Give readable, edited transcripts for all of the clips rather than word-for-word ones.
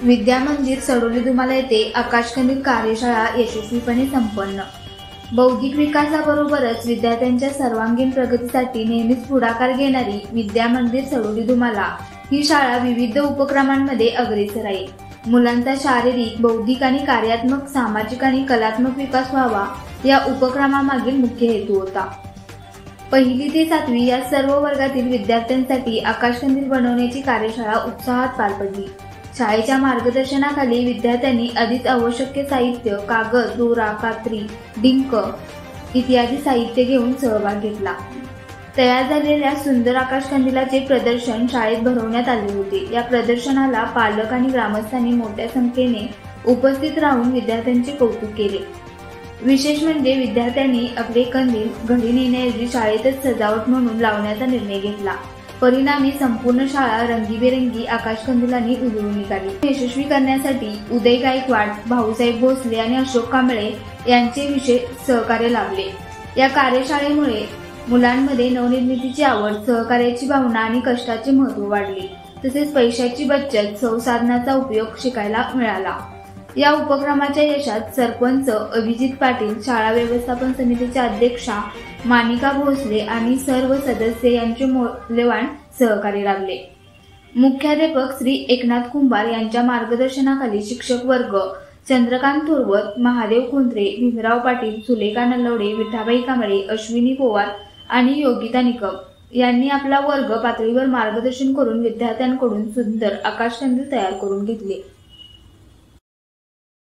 विद्या मंदिर सडोली दुमाला येथे आकाशकंदील कार्यशाळा यशस्वीपणे संपन्न। बौद्धिक विकासाबरोबरच विद्यार्थ्यांच्या सर्वांगीण प्रगतीसाठी नेहमीच पुढाकार घेणारी विद्या मंदिर सडोली दुमाला ही शाळा विविध उपक्रमांमध्ये अग्रेसर आहे। मुलांचा शारीरिक, बौद्धिक आणि कार्यात्मक, सामाजिक आणि कलात्मक विकास व्हावा या उपक्रमामागील मुख्य हेतू होता। 1ली ते 7वी या सर्व वर्गातील विद्यार्थ्यांसाठी आकाशकंदील बनवण्याची कार्यशाळा उत्साहात पार पडली। शाळेच्या मार्गदर्शनाखाली विद्यार्थ्यांनी आधीच आवश्यक साहित्य, कागद, दोरा, कात्री, डिंक इत्यादी साहित्य घेऊन सहभाग घेतला। तयार झालेल्या सुंदर आकाशकंदिलाचे प्रदर्शन शाळेत भरवण्यात आले होते। या प्रदर्शनाला पालक आणि ग्रामस्थांनी मोठ्या संख्येने उपस्थित राहून विद्यार्थ्यांचे कौतुक केले। विशेष म्हणजे विद्यार्थ्यांनी आपले कंदील घरी नेण्याऐवजी शाळेतच सजावट म्हणून लावण्याचा निर्णय घेतला। परिणामी संपूर्ण शाळा रंगीबेरंगी आकाशकंदिलांनी उजळून निघाली। यशस्वी करण्यासाठी उदय गायकवाड, भाऊसाहेब भोसले आणि अशोक कांबळे यांचे विशेष सहकार्य लाभले। या कार्यशाळेमुळे मुलांमध्ये नवनिर्मितीची आवड, सहकार्याची भावना आणि कष्टाचे महत्त्व वाढले। तसेच पैशाची बचत, संसाधनाचा उपयोग शिकायला मिळाला। या उपक्रमाच्या यशात सरपंच अभिजित पाटील, शाळा व्यवस्थापन समितीच्या अध्यक्षा मानिका भोसले आणि सर्व सदस्य यांचे मौल्यवान सहकार्य लाभले। मुख्याध्यापक श्री एकनाथ कुंभार यांच्या मार्गदर्शनाखाली शिक्षक वर्ग चंद्रकांत थोरवत, महादेव खुंत्रे, भीमराव पाटील, सुलेखा नलवडे, विठाबाई कांबळे, अश्विनी पोवार आणि योगिता निकम यांनी आपला वर्ग पातळीवर मार्गदर्शन करून विद्यार्थ्यांकडून सुंदर आकाशकंदील तयार करून घेतले।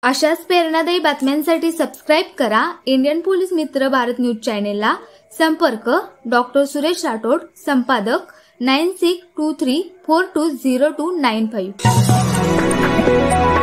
अशाच प्रेरणादायी बातम्यांसाठी सबस्क्राईब करा इंडियन पोलीस मित्र भारत न्यूज चॅनेलला। संपर्क डॉ. सुरेश राठोड, संपादक 9623420295।